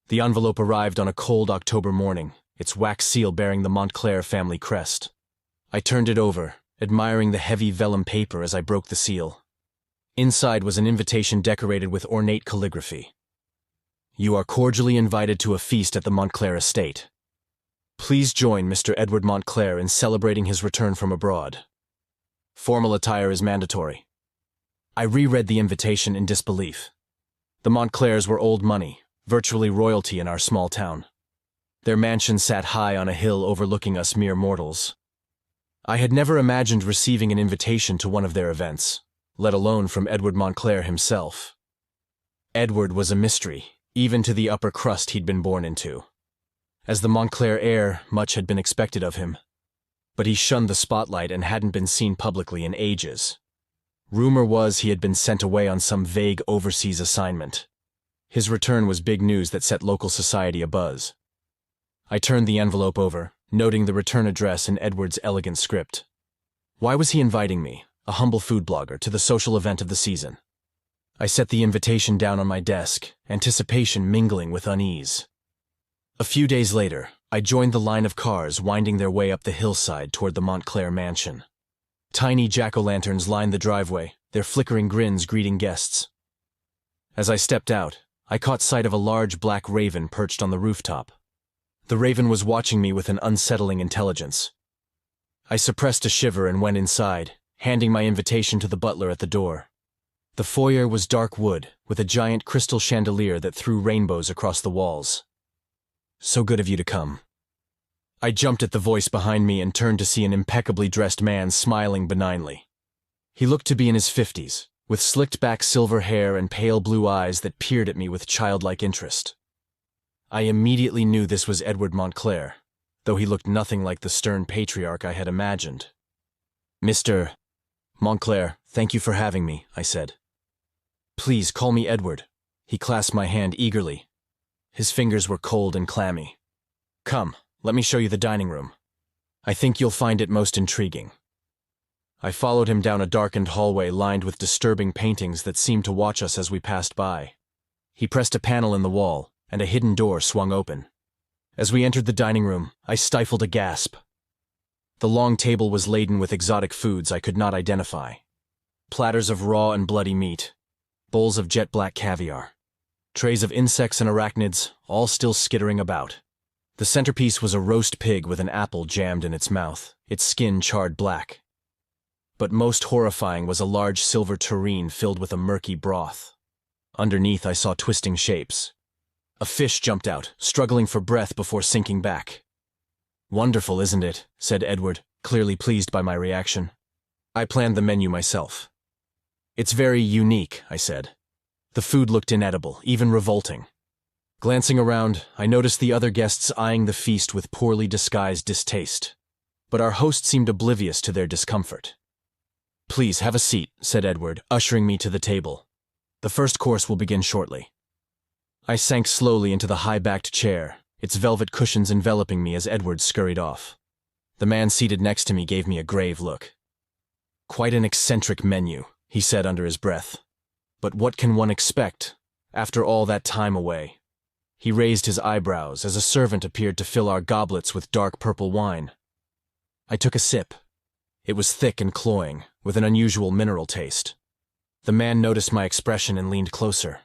The envelope arrived on a cold October morning, its wax seal bearing the Montclair family crest. I turned it over, admiring the heavy vellum paper as I broke the seal. Inside was an invitation decorated with ornate calligraphy. You are cordially invited to a feast at the Montclair estate. Please join Mr. Edward Montclair in celebrating his return from abroad. Formal attire is mandatory. I reread the invitation in disbelief. The Montclairs were old money, virtually royalty in our small town. Their mansion sat high on a hill overlooking us mere mortals. I had never imagined receiving an invitation to one of their events, let alone from Edward Montclair himself. Edward was a mystery, even to the upper crust he'd been born into. As the Montclair heir, much had been expected of him. But he shunned the spotlight and hadn't been seen publicly in ages. Rumor was he had been sent away on some vague overseas assignment. His return was big news that set local society abuzz. I turned the envelope over, noting the return address in Edward's elegant script. Why was he inviting me, a humble food blogger, to the social event of the season? I set the invitation down on my desk, anticipation mingling with unease. A few days later, I joined the line of cars winding their way up the hillside toward the Montclair Mansion. Tiny jack-o'-lanterns lined the driveway, their flickering grins greeting guests. As I stepped out, I caught sight of a large black raven perched on the rooftop. The raven was watching me with an unsettling intelligence. I suppressed a shiver and went inside, handing my invitation to the butler at the door. The foyer was dark wood, with a giant crystal chandelier that threw rainbows across the walls. So good of you to come. I jumped at the voice behind me and turned to see an impeccably dressed man smiling benignly. He looked to be in his 50s, with slicked-back silver hair and pale blue eyes that peered at me with childlike interest. I immediately knew this was Edward Montclair, though he looked nothing like the stern patriarch I had imagined. Mr. Montclair, thank you for having me, I said. Please call me Edward. He clasped my hand eagerly. His fingers were cold and clammy. Come, let me show you the dining room. I think you'll find it most intriguing. I followed him down a darkened hallway lined with disturbing paintings that seemed to watch us as we passed by. He pressed a panel in the wall, and a hidden door swung open. As we entered the dining room, I stifled a gasp. The long table was laden with exotic foods I could not identify. Platters of raw and bloody meat, bowls of jet-black caviar, trays of insects and arachnids, all still skittering about. The centerpiece was a roast pig with an apple jammed in its mouth, its skin charred black. But most horrifying was a large silver tureen filled with a murky broth. Underneath I saw twisting shapes. A fish jumped out, struggling for breath before sinking back. Wonderful, isn't it? Said Edward, clearly pleased by my reaction. I planned the menu myself. It's very unique, I said. The food looked inedible, even revolting. Glancing around, I noticed the other guests eyeing the feast with poorly disguised distaste. But our host seemed oblivious to their discomfort. Please have a seat, said Edward, ushering me to the table. The first course will begin shortly. I sank slowly into the high-backed chair, its velvet cushions enveloping me as Edward scurried off. The man seated next to me gave me a grave look. Quite an eccentric menu, he said under his breath. But what can one expect, after all that time away? He raised his eyebrows as a servant appeared to fill our goblets with dark purple wine. I took a sip. It was thick and cloying, with an unusual mineral taste. The man noticed my expression and leaned closer.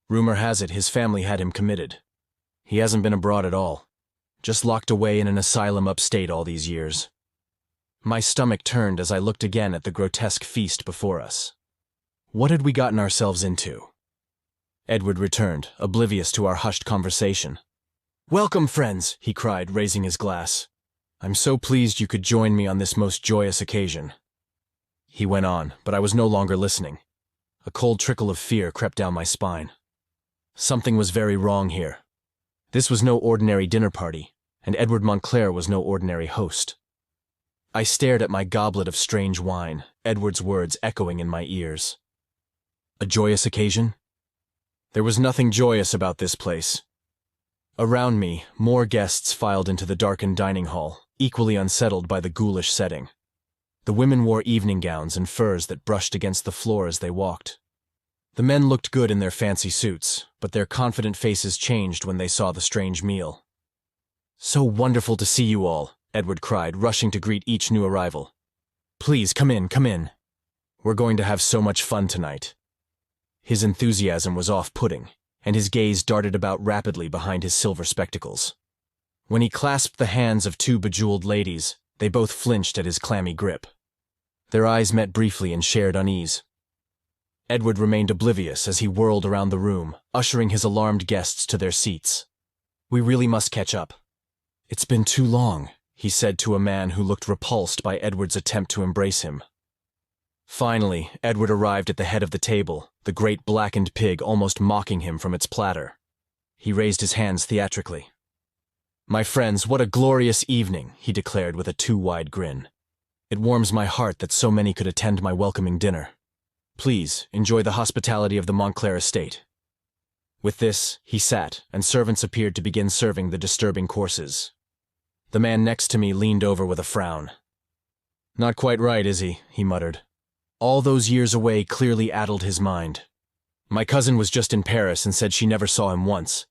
Rumor has it his family had him committed. He hasn't been abroad at all, just locked away in an asylum upstate all these years. My stomach turned as I looked again at the grotesque feast before us. What had we gotten ourselves into? Edward returned, oblivious to our hushed conversation. Welcome, friends, he cried, raising his glass. I'm so pleased you could join me on this most joyous occasion. He went on, but I was no longer listening. A cold trickle of fear crept down my spine. Something was very wrong here. This was no ordinary dinner party, and Edward Montclair was no ordinary host. I stared at my goblet of strange wine, Edward's words echoing in my ears. A joyous occasion? There was nothing joyous about this place. Around me, more guests filed into the darkened dining hall, equally unsettled by the ghoulish setting. The women wore evening gowns and furs that brushed against the floor as they walked. The men looked good in their fancy suits, but their confident faces changed when they saw the strange meal. "So wonderful to see you all," Edward cried, rushing to greet each new arrival. "Please, come in, come in. We're going to have so much fun tonight." His enthusiasm was off-putting, and his gaze darted about rapidly behind his silver spectacles. When he clasped the hands of two bejeweled ladies, they both flinched at his clammy grip. Their eyes met briefly and shared unease. Edward remained oblivious as he whirled around the room, ushering his alarmed guests to their seats. "We really must catch up." "It's been too long," he said to a man who looked repulsed by Edward's attempt to embrace him. Finally, Edward arrived at the head of the table, the great blackened pig almost mocking him from its platter. He raised his hands theatrically. "My friends, what a glorious evening," he declared with a too-wide grin. "It warms my heart that so many could attend my welcoming dinner. Please, enjoy the hospitality of the Montclair estate." With this, he sat, and servants appeared to begin serving the disturbing courses. The man next to me leaned over with a frown. "Not quite right, is he?" he muttered. All those years away clearly addled his mind. "My cousin was just in Paris and said she never saw him once."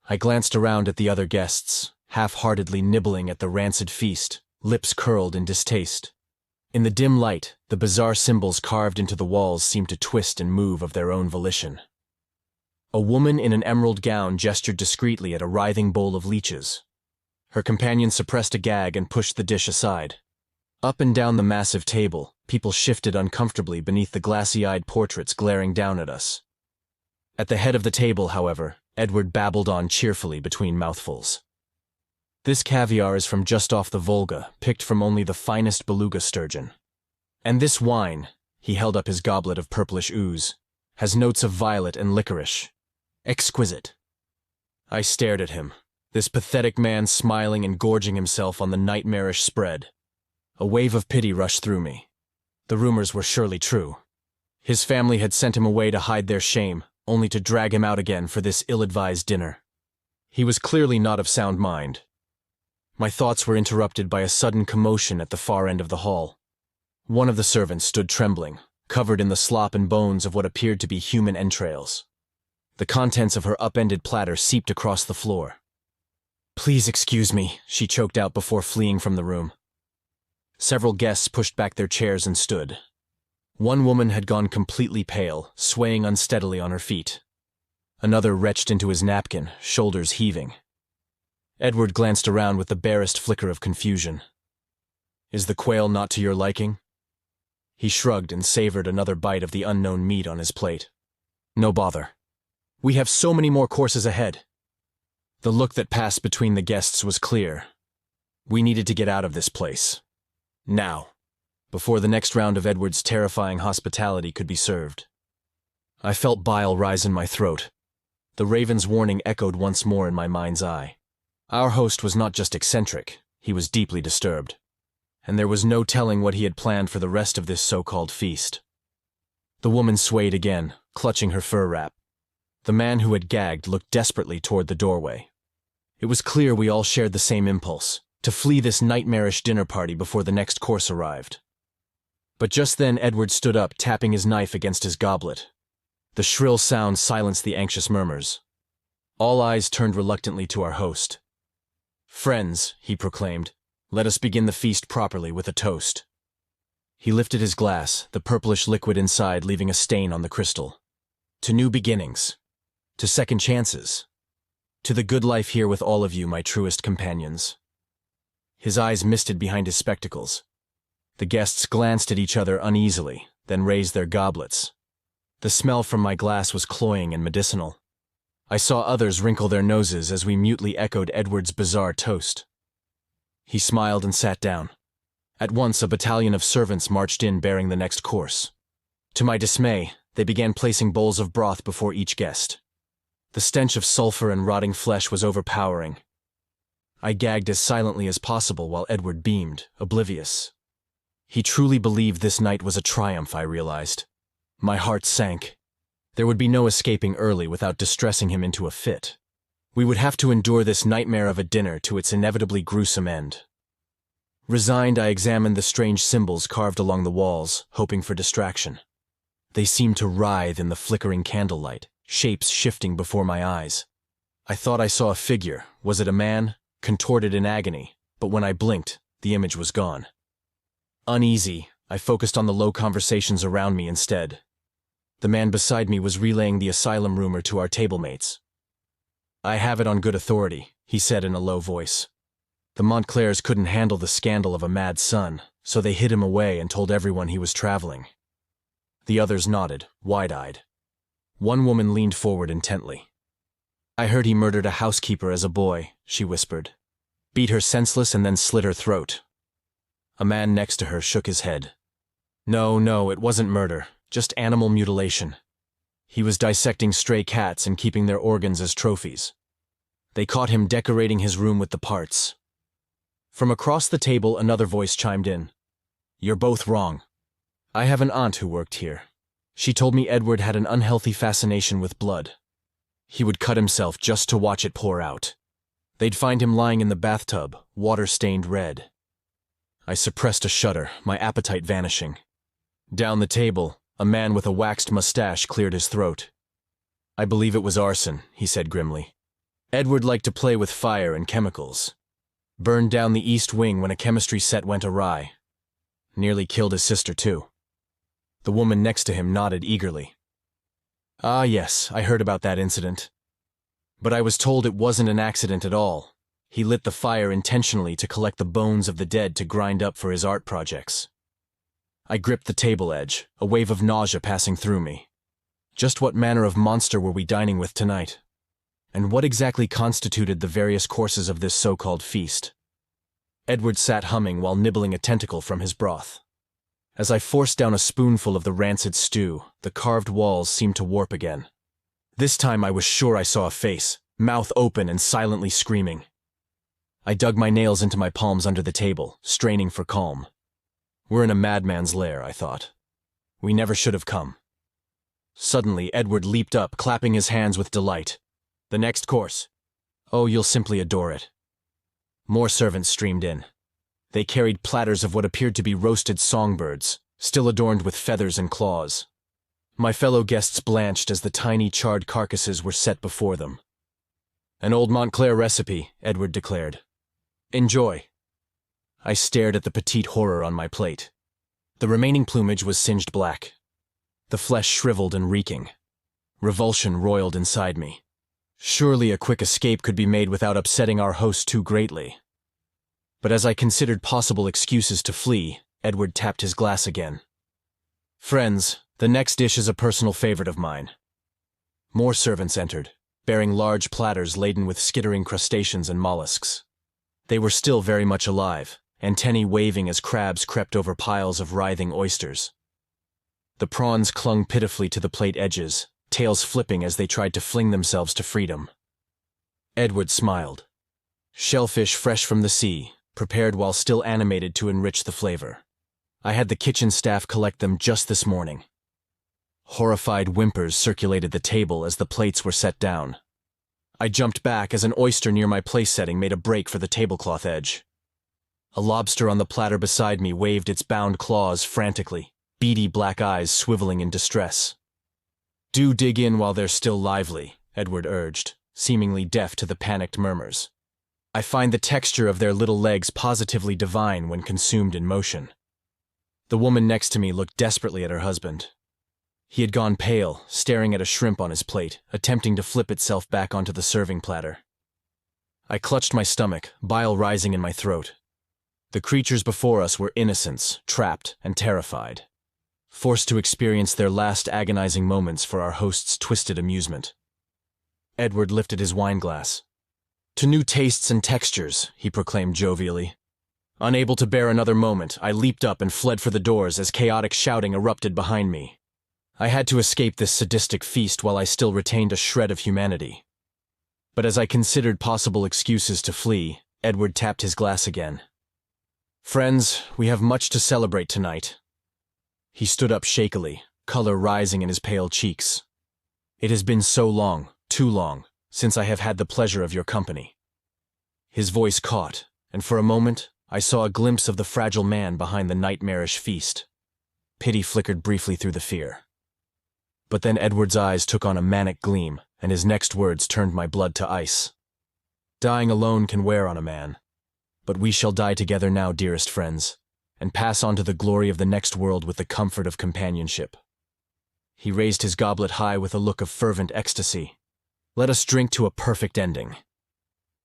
I glanced around at the other guests, half-heartedly nibbling at the rancid feast, lips curled in distaste. In the dim light, the bizarre symbols carved into the walls seemed to twist and move of their own volition. A woman in an emerald gown gestured discreetly at a writhing bowl of leeches. Her companion suppressed a gag and pushed the dish aside. Up and down the massive table, people shifted uncomfortably beneath the glassy-eyed portraits glaring down at us. At the head of the table, however, Edward babbled on cheerfully between mouthfuls. "This caviar is from just off the Volga, picked from only the finest beluga sturgeon. And this wine," he held up his goblet of purplish ooze, "has notes of violet and licorice. Exquisite." I stared at him, this pathetic man smiling and gorging himself on the nightmarish spread. A wave of pity rushed through me. The rumors were surely true. His family had sent him away to hide their shame, only to drag him out again for this ill-advised dinner. He was clearly not of sound mind. My thoughts were interrupted by a sudden commotion at the far end of the hall. One of the servants stood trembling, covered in the slop and bones of what appeared to be human entrails. The contents of her upended platter seeped across the floor. "Please excuse me," she choked out before fleeing from the room. Several guests pushed back their chairs and stood. One woman had gone completely pale, swaying unsteadily on her feet. Another retched into his napkin, shoulders heaving. Edward glanced around with the barest flicker of confusion. "Is the quail not to your liking?" He shrugged and savored another bite of the unknown meat on his plate. "No bother. We have so many more courses ahead." The look that passed between the guests was clear. We needed to get out of this place. Now, before the next round of Edward's terrifying hospitality could be served. I felt bile rise in my throat. The raven's warning echoed once more in my mind's eye. Our host was not just eccentric, he was deeply disturbed. And there was no telling what he had planned for the rest of this so-called feast. The woman swayed again, clutching her fur wrap. The man who had gagged looked desperately toward the doorway. It was clear we all shared the same impulse, to flee this nightmarish dinner party before the next course arrived. But just then Edward stood up, tapping his knife against his goblet. The shrill sound silenced the anxious murmurs. All eyes turned reluctantly to our host. "Friends," he proclaimed, "let us begin the feast properly with a toast." He lifted his glass, the purplish liquid inside leaving a stain on the crystal. "To new beginnings. To second chances. To the good life here with all of you, my truest companions." His eyes misted behind his spectacles. The guests glanced at each other uneasily, then raised their goblets. The smell from my glass was cloying and medicinal. I saw others wrinkle their noses as we mutely echoed Edward's bizarre toast. He smiled and sat down. At once a battalion of servants marched in bearing the next course. To my dismay, they began placing bowls of broth before each guest. The stench of sulfur and rotting flesh was overpowering. I gagged as silently as possible while Edward beamed, oblivious. He truly believed this night was a triumph, I realized. My heart sank. There would be no escaping early without distressing him into a fit. We would have to endure this nightmare of a dinner to its inevitably gruesome end. Resigned, I examined the strange symbols carved along the walls, hoping for distraction. They seemed to writhe in the flickering candlelight, shapes shifting before my eyes. I thought I saw a figure. Was it a man? Contorted in agony, but when I blinked, the image was gone. Uneasy, I focused on the low conversations around me instead. The man beside me was relaying the asylum rumor to our table mates. "I have it on good authority," he said in a low voice. "The Montclairs couldn't handle the scandal of a mad son, so they hid him away and told everyone he was traveling." The others nodded, wide-eyed. One woman leaned forward intently. "I heard he murdered a housekeeper as a boy," she whispered. "Beat her senseless and then slit her throat." A man next to her shook his head. No, it wasn't murder, just animal mutilation. He was dissecting stray cats and keeping their organs as trophies. They caught him decorating his room with the parts." From across the table, another voice chimed in. "You're both wrong. I have an aunt who worked here. She told me Edward had an unhealthy fascination with blood. He would cut himself just to watch it pour out. They'd find him lying in the bathtub, water-stained red." I suppressed a shudder, my appetite vanishing. Down the table, a man with a waxed mustache cleared his throat. "I believe it was arson," he said grimly. "Edward liked to play with fire and chemicals. Burned down the east wing when a chemistry set went awry. Nearly killed his sister, too." The woman next to him nodded eagerly. "Ah, yes, I heard about that incident. But I was told it wasn't an accident at all. He lit the fire intentionally to collect the bones of the dead to grind up for his art projects." I gripped the table edge, a wave of nausea passing through me. Just what manner of monster were we dining with tonight? And what exactly constituted the various courses of this so-called feast? Edward sat humming while nibbling a tentacle from his broth. As I forced down a spoonful of the rancid stew, the carved walls seemed to warp again. This time I was sure I saw a face, mouth open and silently screaming. I dug my nails into my palms under the table, straining for calm. We're in a madman's lair, I thought. We never should have come. Suddenly, Edward leaped up, clapping his hands with delight. "The next course. Oh, you'll simply adore it." More servants streamed in. They carried platters of what appeared to be roasted songbirds, still adorned with feathers and claws. My fellow guests blanched as the tiny charred carcasses were set before them. "An old Montclair recipe," Edward declared. "Enjoy." I stared at the petite horror on my plate. The remaining plumage was singed black. The flesh shriveled and reeking. Revulsion roiled inside me. Surely a quick escape could be made without upsetting our host too greatly. But as I considered possible excuses to flee, Edward tapped his glass again. "Friends, the next dish is a personal favorite of mine." More servants entered, bearing large platters laden with skittering crustaceans and mollusks. They were still very much alive, antennae waving as crabs crept over piles of writhing oysters. The prawns clung pitifully to the plate edges, tails flipping as they tried to fling themselves to freedom. Edward smiled. Shellfish fresh from the sea, prepared while still animated to enrich the flavor. I had the kitchen staff collect them just this morning. Horrified whimpers circulated the table as the plates were set down. I jumped back as an oyster near my place setting made a break for the tablecloth edge. A lobster on the platter beside me waved its bound claws frantically, beady black eyes swiveling in distress. "Do dig in while they're still lively," Edward urged, seemingly deaf to the panicked murmurs. "I find the texture of their little legs positively divine when consumed in motion." The woman next to me looked desperately at her husband. He had gone pale, staring at a shrimp on his plate, attempting to flip itself back onto the serving platter. I clutched my stomach, bile rising in my throat. The creatures before us were innocents, trapped, and terrified, forced to experience their last agonizing moments for our host's twisted amusement. Edward lifted his wineglass. "To new tastes and textures," he proclaimed jovially. Unable to bear another moment, I leaped up and fled for the doors as chaotic shouting erupted behind me. I had to escape this sadistic feast while I still retained a shred of humanity. But as I considered possible excuses to flee, Edward tapped his glass again. "Friends, we have much to celebrate tonight." He stood up shakily, color rising in his pale cheeks. "It has been so long, too long, since I have had the pleasure of your company." His voice caught, and for a moment, I saw a glimpse of the fragile man behind the nightmarish feast. Pity flickered briefly through the fear. But then Edward's eyes took on a manic gleam, and his next words turned my blood to ice. Dying alone can wear on a man. But we shall die together now, dearest friends, and pass on to the glory of the next world with the comfort of companionship. He raised his goblet high with a look of fervent ecstasy. Let us drink to a perfect ending.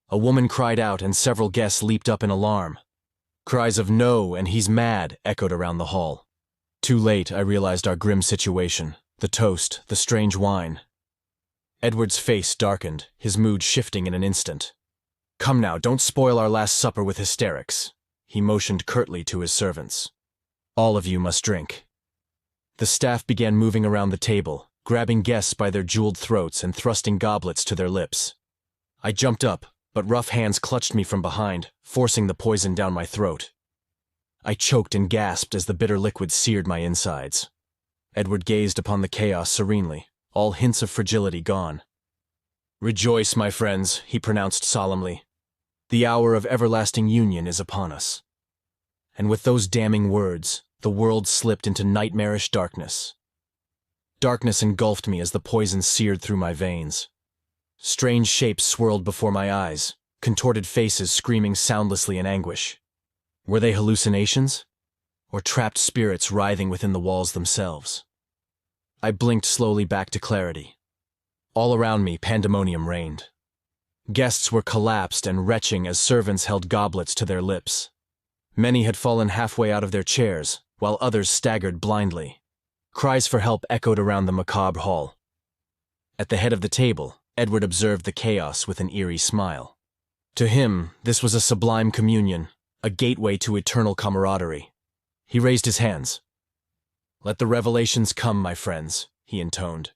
A woman cried out, and several guests leaped up in alarm. Cries of "No, and he's mad" echoed around the hall. Too late, I realized our grim situation, the toast, the strange wine. Edward's face darkened, his mood shifting in an instant. "Come now, don't spoil our last supper with hysterics." He motioned curtly to his servants. "All of you must drink." The staff began moving around the table, grabbing guests by their jeweled throats and thrusting goblets to their lips. I jumped up, but rough hands clutched me from behind, forcing the poison down my throat. I choked and gasped as the bitter liquid seared my insides. Edward gazed upon the chaos serenely, all hints of fragility gone. "Rejoice, my friends," he pronounced solemnly. "The hour of everlasting union is upon us." And with those damning words, the world slipped into nightmarish darkness. Darkness engulfed me as the poison seared through my veins. Strange shapes swirled before my eyes, contorted faces screaming soundlessly in anguish. Were they hallucinations? Or trapped spirits writhing within the walls themselves? I blinked slowly back to clarity. All around me, pandemonium reigned. Guests were collapsed and retching as servants held goblets to their lips. Many had fallen halfway out of their chairs, while others staggered blindly. Cries for help echoed around the macabre hall. At the head of the table, Edward observed the chaos with an eerie smile. To him, this was a sublime communion, a gateway to eternal camaraderie. He raised his hands. "Let the revelations come, my friends," he intoned.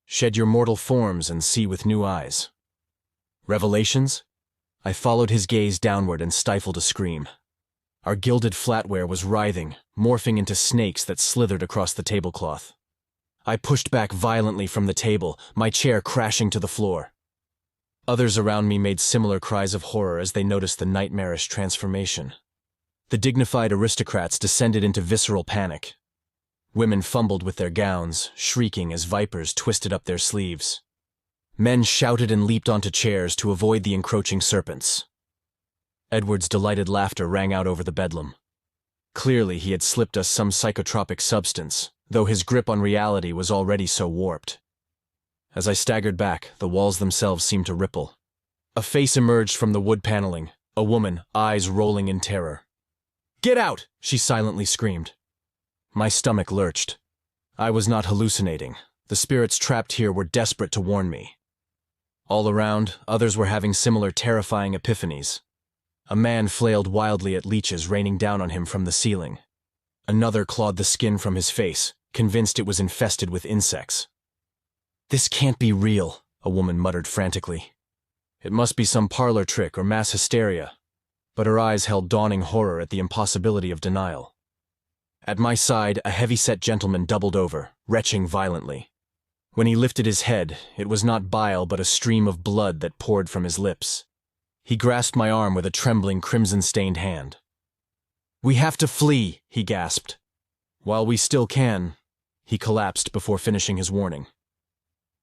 "Shed your mortal forms and see with new eyes." Revelations? I followed his gaze downward and stifled a scream. Our gilded flatware was writhing, morphing into snakes that slithered across the tablecloth. I pushed back violently from the table, my chair crashing to the floor. Others around me made similar cries of horror as they noticed the nightmarish transformation. The dignified aristocrats descended into visceral panic. Women fumbled with their gowns, shrieking as vipers twisted up their sleeves. Men shouted and leaped onto chairs to avoid the encroaching serpents. Edward's delighted laughter rang out over the bedlam. Clearly, he had slipped us some psychotropic substance, though his grip on reality was already so warped. As I staggered back, the walls themselves seemed to ripple. A face emerged from the wood paneling, a woman, eyes rolling in terror. "Get out!" she silently screamed. My stomach lurched. I was not hallucinating. The spirits trapped here were desperate to warn me. All around, others were having similar terrifying epiphanies. A man flailed wildly at leeches raining down on him from the ceiling. Another clawed the skin from his face, convinced it was infested with insects. "This can't be real," a woman muttered frantically. It must be some parlor trick or mass hysteria, but her eyes held dawning horror at the impossibility of denial. At my side, a heavy-set gentleman doubled over, retching violently. When he lifted his head, it was not bile but a stream of blood that poured from his lips. He grasped my arm with a trembling, crimson-stained hand. "We have to flee," he gasped. "While we still can," he collapsed before finishing his warning.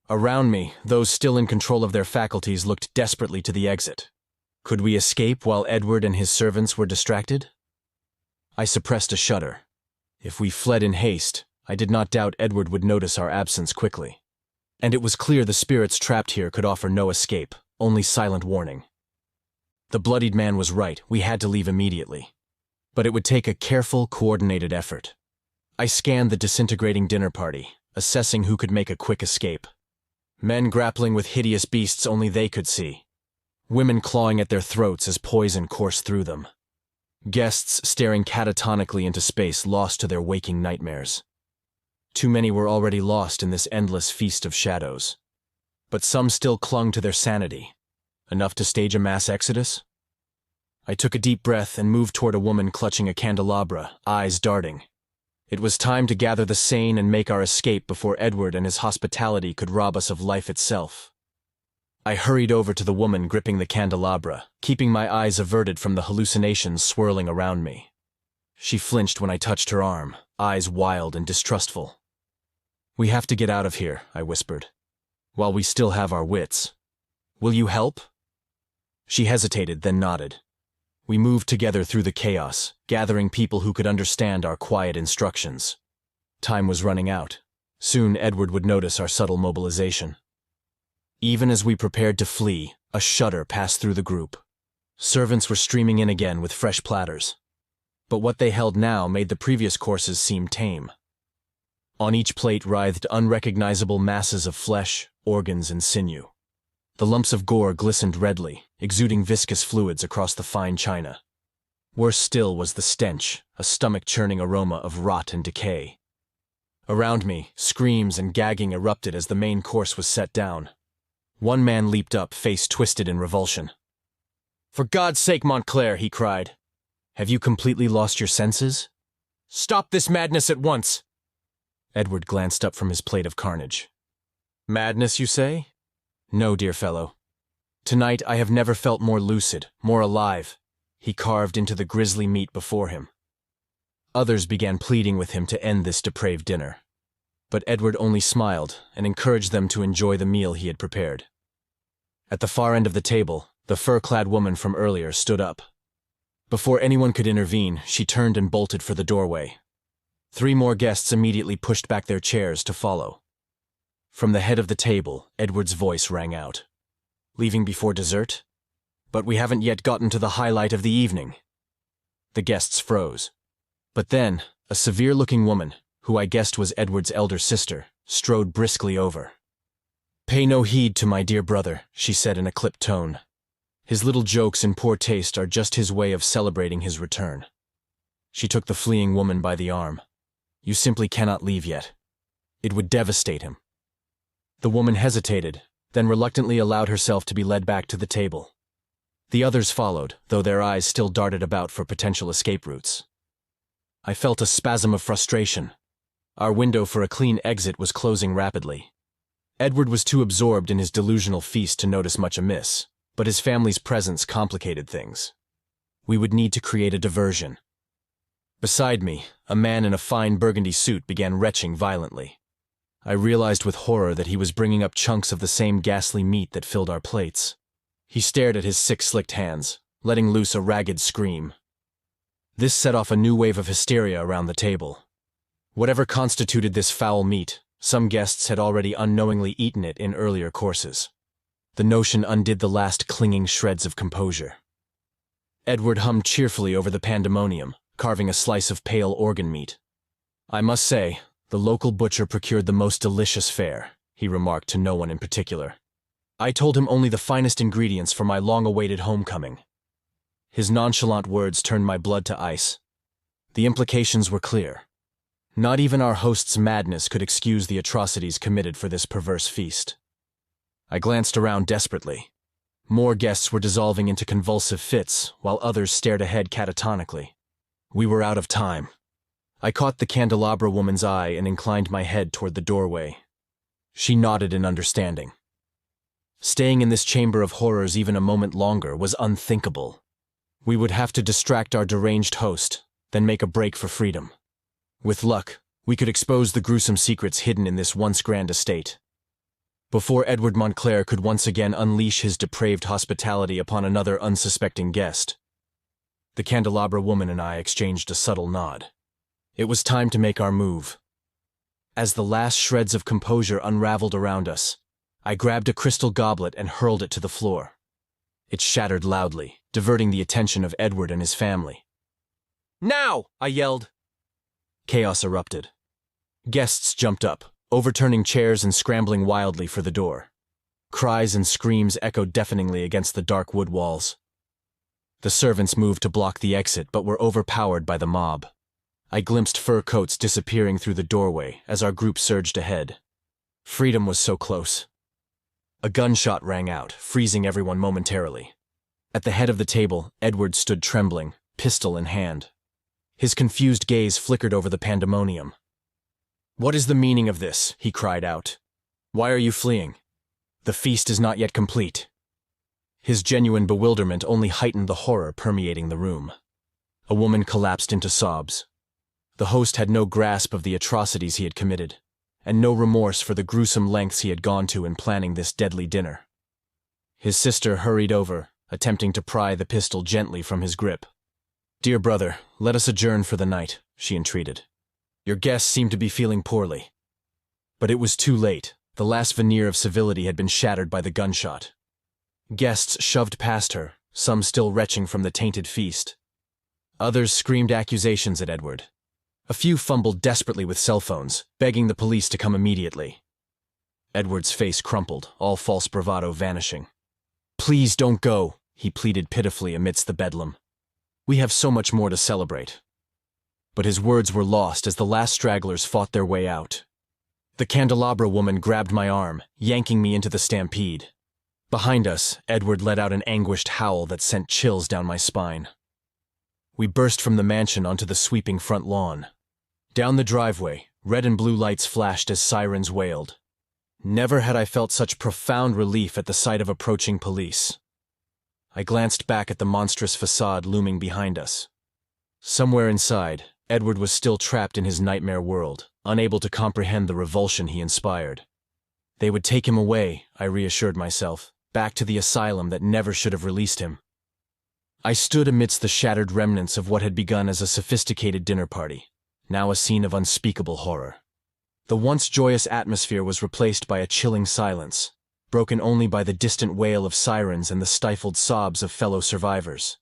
Around me, those still in control of their faculties looked desperately to the exit. Could we escape while Edward and his servants were distracted? I suppressed a shudder. If we fled in haste, I did not doubt Edward would notice our absence quickly. And it was clear the spirits trapped here could offer no escape, only silent warning. The bloodied man was right, we had to leave immediately. But it would take a careful, coordinated effort. I scanned the disintegrating dinner party, assessing who could make a quick escape. Men grappling with hideous beasts only they could see. Women clawing at their throats as poison coursed through them. Guests staring catatonically into space, lost to their waking nightmares. Too many were already lost in this endless feast of shadows. But some still clung to their sanity. Enough to stage a mass exodus? I took a deep breath and moved toward a woman clutching a candelabra, eyes darting. It was time to gather the sane and make our escape before Edward and his hospitality could rob us of life itself. I hurried over to the woman gripping the candelabra, keeping my eyes averted from the hallucinations swirling around me. She flinched when I touched her arm, eyes wild and distrustful. We have to get out of here, I whispered. While we still have our wits. Will you help? She hesitated, then nodded. We moved together through the chaos, gathering people who could understand our quiet instructions. Time was running out. Soon Edward would notice our subtle mobilization. Even as we prepared to flee, a shudder passed through the group. Servants were streaming in again with fresh platters. But what they held now made the previous courses seem tame. On each plate writhed unrecognizable masses of flesh, organs, and sinew. The lumps of gore glistened redly, exuding viscous fluids across the fine china. Worse still was the stench, a stomach-churning aroma of rot and decay. Around me, screams and gagging erupted as the main course was set down. One man leaped up, face twisted in revulsion. "For God's sake, Montclair," he cried. "Have you completely lost your senses? Stop this madness at once!" Edward glanced up from his plate of carnage. "Madness, you say?" "No, dear fellow. Tonight I have never felt more lucid, more alive." He carved into the grisly meat before him. Others began pleading with him to end this depraved dinner. But Edward only smiled and encouraged them to enjoy the meal he had prepared. At the far end of the table, the fur-clad woman from earlier stood up. Before anyone could intervene, she turned and bolted for the doorway. 3 more guests immediately pushed back their chairs to follow. From the head of the table, Edward's voice rang out. "Leaving before dessert? But we haven't yet gotten to the highlight of the evening." The guests froze. But then, a severe-looking woman, who I guessed was Edward's elder sister, strode briskly over. "Pay no heed to my dear brother," she said in a clipped tone. "His little jokes in poor taste are just his way of celebrating his return." She took the fleeing woman by the arm. "You simply cannot leave yet. It would devastate him." The woman hesitated, then reluctantly allowed herself to be led back to the table. The others followed, though their eyes still darted about for potential escape routes. I felt a spasm of frustration. Our window for a clean exit was closing rapidly. Edward was too absorbed in his delusional feast to notice much amiss, but his family's presence complicated things. We would need to create a diversion. Beside me, a man in a fine burgundy suit began retching violently. I realized with horror that he was bringing up chunks of the same ghastly meat that filled our plates. He stared at his sick, slicked hands, letting loose a ragged scream. This set off a new wave of hysteria around the table. Whatever constituted this foul meat, some guests had already unknowingly eaten it in earlier courses. The notion undid the last clinging shreds of composure. Edward hummed cheerfully over the pandemonium, carving a slice of pale organ meat. "I must say, the local butcher procured the most delicious fare," he remarked to no one in particular. "I told him only the finest ingredients for my long-awaited homecoming." His nonchalant words turned my blood to ice. The implications were clear. Not even our host's madness could excuse the atrocities committed for this perverse feast. I glanced around desperately. More guests were dissolving into convulsive fits, while others stared ahead catatonically. We were out of time. I caught the candelabra woman's eye and inclined my head toward the doorway. She nodded in understanding. Staying in this chamber of horrors even a moment longer was unthinkable. We would have to distract our deranged host, then make a break for freedom. With luck, we could expose the gruesome secrets hidden in this once grand estate. Before Edward Montclair could once again unleash his depraved hospitality upon another unsuspecting guest, the candelabra woman and I exchanged a subtle nod. It was time to make our move. As the last shreds of composure unraveled around us, I grabbed a crystal goblet and hurled it to the floor. It shattered loudly, diverting the attention of Edward and his family. "Now!" I yelled. Chaos erupted. Guests jumped up, overturning chairs and scrambling wildly for the door. Cries and screams echoed deafeningly against the dark wood walls. The servants moved to block the exit but were overpowered by the mob. I glimpsed fur coats disappearing through the doorway as our group surged ahead. Freedom was so close. A gunshot rang out, freezing everyone momentarily. At the head of the table, Edward stood trembling, pistol in hand. His confused gaze flickered over the pandemonium. "What is the meaning of this?" he cried out. "Why are you fleeing? The feast is not yet complete." His genuine bewilderment only heightened the horror permeating the room. A woman collapsed into sobs. The host had no grasp of the atrocities he had committed, and no remorse for the gruesome lengths he had gone to in planning this deadly dinner. His sister hurried over, attempting to pry the pistol gently from his grip. "Dear brother, let us adjourn for the night," she entreated. "Your guests seem to be feeling poorly." But it was too late. The last veneer of civility had been shattered by the gunshot. Guests shoved past her, some still retching from the tainted feast. Others screamed accusations at Edward. A few fumbled desperately with cell phones, begging the police to come immediately. Edward's face crumpled, all false bravado vanishing. "Please don't go," he pleaded pitifully amidst the bedlam. "We have so much more to celebrate." But his words were lost as the last stragglers fought their way out. The candelabra woman grabbed my arm, yanking me into the stampede. Behind us, Edward let out an anguished howl that sent chills down my spine. We burst from the mansion onto the sweeping front lawn. Down the driveway, red and blue lights flashed as sirens wailed. Never had I felt such profound relief at the sight of approaching police. I glanced back at the monstrous facade looming behind us. Somewhere inside, Edward was still trapped in his nightmare world, unable to comprehend the revulsion he inspired. They would take him away, I reassured myself, back to the asylum that never should have released him. I stood amidst the shattered remnants of what had begun as a sophisticated dinner party, now a scene of unspeakable horror. The once joyous atmosphere was replaced by a chilling silence, broken only by the distant wail of sirens and the stifled sobs of fellow survivors.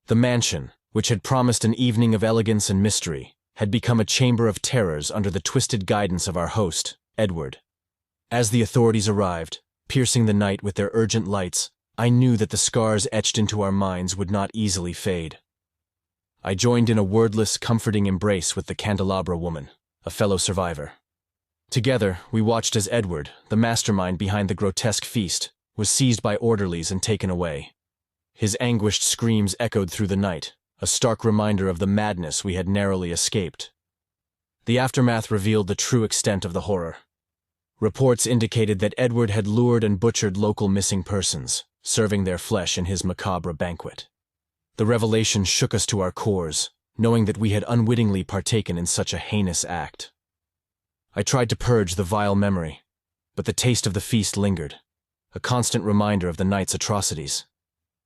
The mansion, which had promised an evening of elegance and mystery, had become a chamber of terrors under the twisted guidance of our host, Edward. As the authorities arrived, piercing the night with their urgent lights, I knew that the scars etched into our minds would not easily fade. I joined in a wordless, comforting embrace with the candelabra woman, a fellow survivor. Together, we watched as Edward, the mastermind behind the grotesque feast, was seized by orderlies and taken away. His anguished screams echoed through the night, a stark reminder of the madness we had narrowly escaped. The aftermath revealed the true extent of the horror. Reports indicated that Edward had lured and butchered local missing persons, serving their flesh in his macabre banquet. The revelation shook us to our cores, knowing that we had unwittingly partaken in such a heinous act. I tried to purge the vile memory, but the taste of the feast lingered, a constant reminder of the night's atrocities.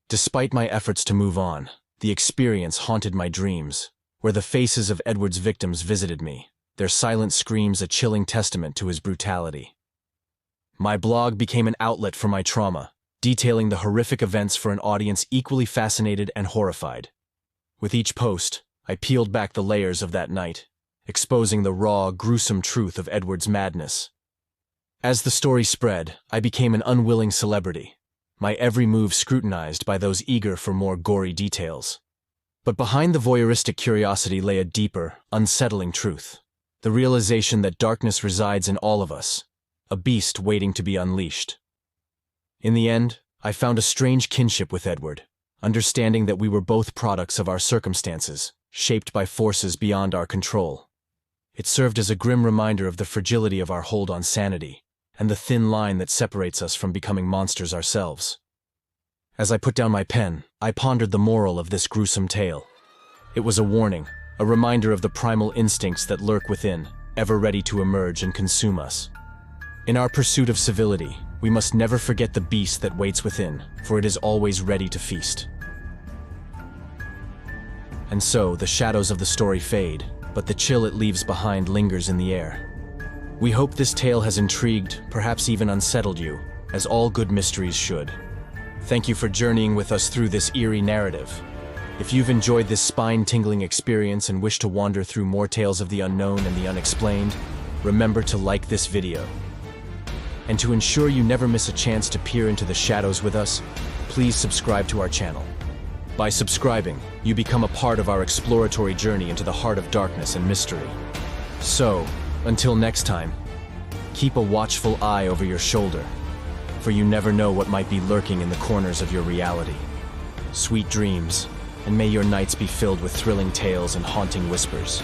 Despite my efforts to move on, the experience haunted my dreams, where the faces of Edward's victims visited me, their silent screams a chilling testament to his brutality. My blog became an outlet for my trauma, detailing the horrific events for an audience equally fascinated and horrified. With each post, I peeled back the layers of that night, exposing the raw, gruesome truth of Edward's madness. As the story spread, I became an unwilling celebrity, my every move scrutinized by those eager for more gory details. But behind the voyeuristic curiosity lay a deeper, unsettling truth, the realization that darkness resides in all of us, a beast waiting to be unleashed. In the end, I found a strange kinship with Edward, understanding that we were both products of our circumstances, shaped by forces beyond our control. It served as a grim reminder of the fragility of our hold on sanity, and the thin line that separates us from becoming monsters ourselves. As I put down my pen, I pondered the moral of this gruesome tale. It was a warning, a reminder of the primal instincts that lurk within, ever ready to emerge and consume us. In our pursuit of civility, we must never forget the beast that waits within, for it is always ready to feast. And so, the shadows of the story fade, but the chill it leaves behind lingers in the air. We hope this tale has intrigued, perhaps even unsettled you, as all good mysteries should. Thank you for journeying with us through this eerie narrative. If you've enjoyed this spine-tingling experience and wish to wander through more tales of the unknown and the unexplained, remember to like this video. And to ensure you never miss a chance to peer into the shadows with us, please subscribe to our channel. By subscribing, you become a part of our exploratory journey into the heart of darkness and mystery. So, until next time, keep a watchful eye over your shoulder, for you never know what might be lurking in the corners of your reality. Sweet dreams, and may your nights be filled with thrilling tales and haunting whispers.